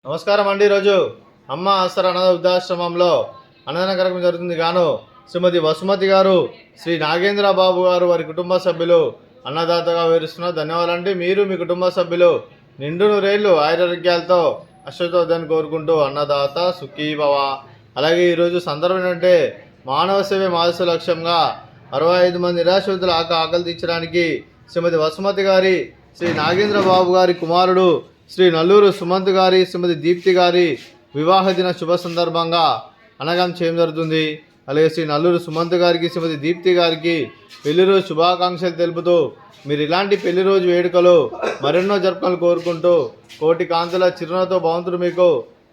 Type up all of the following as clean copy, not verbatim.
నమస్కారం అండి. ఈరోజు అమ్మ ఆసరా అనాథ వృద్ధాశ్రమంలో అన్నదాన కార్యక్రమం జరుగుతుంది. గాను శ్రీమతి వసుమతి గారు, శ్రీ నాగేంద్ర బాబు గారు వారి కుటుంబ సభ్యులు అన్నదాతగా వివరిస్తున్నారు. ధన్యవాదాలండి. మీరు మీ కుటుంబ సభ్యులు నిండు నూరేళ్లు ఆయురారోగ్యాలతో అశ్వతోద్దని కోరుకుంటూ అన్నదాత సుఖీభవ. అలాగే ఈరోజు సందర్భం ఏంటంటే మానవ సేవే మానస లక్ష్యంగా 65 మంది నిరాశ్రితుల ఆకలి తీర్చడానికి శ్రీమతి వసుమతి గారి, శ్రీ నాగేంద్ర బాబు గారి కుమారుడు శ్రీ నల్లూరు సుమంత్ గారి, శ్రీమతి దీప్తి గారి వివాహ దిన శుభ సందర్భంగా అనగం చేయడం జరుగుతుంది. అలాగే శ్రీ నల్లూరు సుమంత్ గారికి, శ్రీమతి దీప్తి గారికి పెళ్లి రోజు శుభాకాంక్షలు తెలుపుతూ మీరు ఇలాంటి పెళ్లి రోజు వేడుకలు మరెన్నో జరుపుకొని కోరుకుంటూ కోటి కాంతుల చిరునతో భవంతుడు మీకు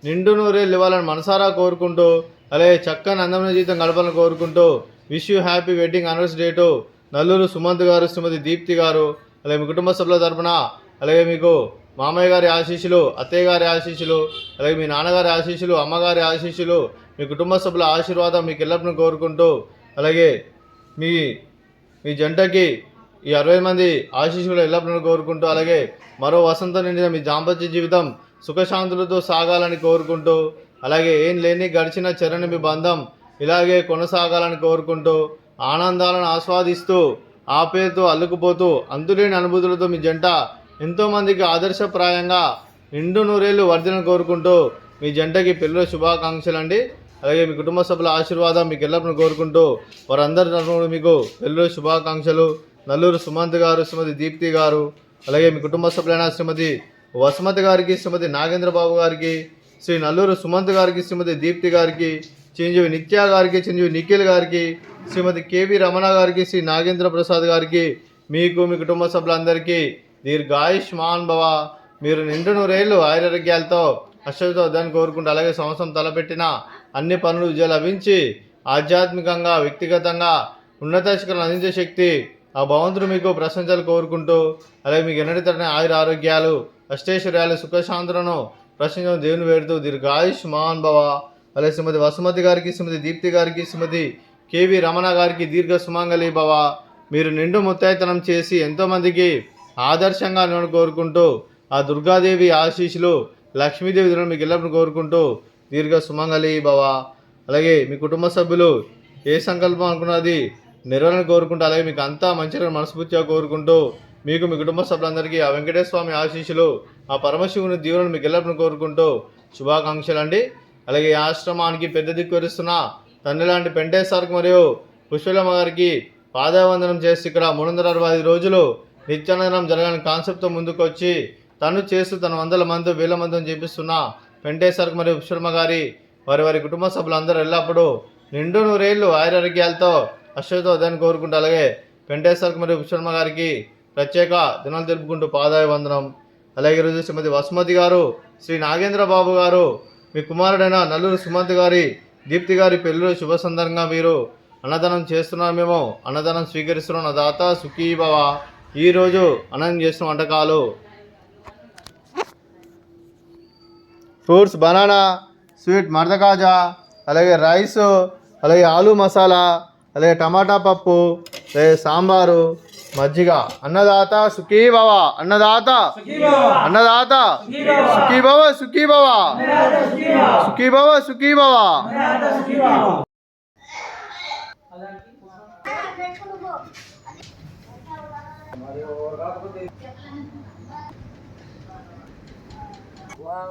నిండు నూరేళ్ళు ఇవ్వాలని మనసారా కోరుకుంటూ అలాగే చక్కని అందమైన జీవితం గడపాలని కోరుకుంటూ wish you happy wedding anniversary date Nallur Sumanth గారు, శ్రీమతి దీప్తి గారు. అలాగే మీ కుటుంబ సభ్యుల తరపున అలాగే మీకు మామయ్య గారి ఆశీస్సులు, అత్తయ్య గారి ఆశీస్సులు, అలాగే మీ నాన్నగారి ఆశీస్సులు, అమ్మగారి ఆశీస్సులు, మీ కుటుంబ సభ్యుల ఆశీర్వాదం మీకు ఎల్లప్పుడూ కోరుకుంటూ అలాగే మీ మీ జంటకి ఈ 60 మంది ఆశీస్సులు ఎల్లప్పుడూ కోరుకుంటూ అలాగే మరో వసంతం నిండిన మీ దాంపత్య జీవితం సుఖశాంతులతో సాగాలని కోరుకుంటూ అలాగే ఏం లేని గడిచిన చెరని మీ బంధం ఇలాగే కొనసాగాలని కోరుకుంటూ ఆనందాలను ఆస్వాదిస్తూ ఆపేతో అల్లుకుపోతూ అంతులేని అనుభూతులతో మీ జంట ఎంతోమందికి ఆదర్శప్రాయంగా నిండు నూరేళ్లు వర్ధనను కోరుకుంటూ మీ జంటకి పెళ్ళిలో శుభాకాంక్షలు అండి. అలాగే మీ కుటుంబ సభ్యుల ఆశీర్వాదం మీకు ఎల్లప్పుడూ కోరుకుంటూ వారందరి తరఫున మీకు పెళ్ళిలో శుభాకాంక్షలు. నల్లూరు సుమంత్ గారు, శ్రీమతి దీప్తి గారు, అలాగే మీ కుటుంబ సభ్యులైన శ్రీమతి వసుమతి గారికి, శ్రీమతి నాగేంద్ర బాబు గారికి, శ్రీ నల్లూరు సుమంత్ గారికి, శ్రీమతి దీప్తి గారికి, చిరంజీవి నిత్య గారికి, చిరంజీవి నిఖిల్ గారికి, శ్రీమతి కేవి రమణ గారికి, శ్రీ నాగేంద్ర ప్రసాద్ గారికి, మీకు మీ కుటుంబ సభ్యులందరికీ దీర్ఘాయుష్మాన్ భవ. మీరు నిండు నూరేళ్లు ఆయురారోగ్యాలతో అశ్వతోద్దని కోరుకుంటూ అలాగే సంవత్సరం తలపెట్టిన అన్ని పనులు విజయం లభించి ఆధ్యాత్మికంగా వ్యక్తిగతంగా ఉన్నత శిఖరాలను అందించే శక్తి ఆ భగవంతుడు మీకు ప్రశంసలు కోరుకుంటూ అలాగే మీకు ఎన్నటి తరని ఆయుర ఆరోగ్యాలు, అష్టైశ్వర్యాలు, సుఖశాంతులను ప్రశంసలు దేవుని వేడుతూ దీర్ఘాయుష్మాన్ భవ. అలాగే శ్రీమతి వసుమతి గారికి, శ్రీమతి దీప్తి గారికి, శ్రీమతి కేవి రమణ గారికి దీర్ఘ సుమంగళి భవ. మీరు నిండు ముత్తైతనం చేసి ఎంతోమందికి ఆదర్శంగా నేను కోరుకుంటూ ఆ దుర్గాదేవి ఆశీస్సులు, లక్ష్మీదేవి దినం మీకు ఎల్లప్పుడూ కోరుకుంటూ దీర్ఘ సుమంగళి భవ. అలాగే మీ కుటుంబ సభ్యులు ఏ సంకల్పం అనుకున్నది నెరవేరని కోరుకుంటూ అలాగే మీకు అంతా మంచిగా మనస్ఫూర్తిగా కోరుకుంటూ మీకు మీ కుటుంబ సభ్యులందరికీ ఆ వెంకటేశ్వర స్వామి ఆశీస్సులు, ఆ పరమశివుని దీవెనలు మీకు ఎల్లప్పుడూ కోరుకుంటూ శుభాకాంక్షలు అండి. అలాగే ఈ ఆశ్రమానికి పెద్ద దిక్కు వరిస్తున్న తండ్రి లాంటి పెంటేశ్వర్కి మరియు పుష్పలమ్మ గారికి పాదావందనం చేసి ఇక్కడ 365 రోజులు నిత్యానందనం జరగాలని కాన్సెప్ట్తో ముందుకు వచ్చి తను చేస్తూ తన 100 మంది 1000 మందిని చేపిస్తున్న పెంటేశ్వర్కి మరియు పుష్పలమ్మ గారి వారి కుటుంబ సభ్యులందరూ ఎల్లప్పుడూ నిండు నూరేళ్లు ఆయురారోగ్యాలతో అశ్వతోద్దని కోరుకుంటూ అలాగే పెంటేశ్వర్కి మరియు పుష్పలమ్మ గారికి ప్రత్యేక దినాలు తెలుపుకుంటూ పాదాభివందనం. అలాగే ఈరోజు శ్రీమతి వసుమతి గారు, శ్రీ నాగేంద్ర బాబు గారు మీ కుమారుడైన నల్లూరు సుమంత్ గారి, దీప్తి గారి పెళ్ళిలో శుభ సందర్భంగా మీరు అన్నదానం చేస్తున్నారు. మేము అన్నదానం స్వీకరిస్తున్నాం. నా దాత సుఖీభవ. ఈరోజు అన్నం చేసిన వంటకాలు ఫ్రూట్స్, బనానా, స్వీట్ మర్దకాజా, అలాగే రైస్, అలాగే ఆలు మసాలా, అలాగే టమాటా పప్పు, అలాగే సాంబారు, మజ్జిగ. అన్నదాత సుఖీభవ. అన్నదాత అన్నదాత సుఖీభవ సుఖీభవ సుఖీభవ సుఖీభవ. Wow.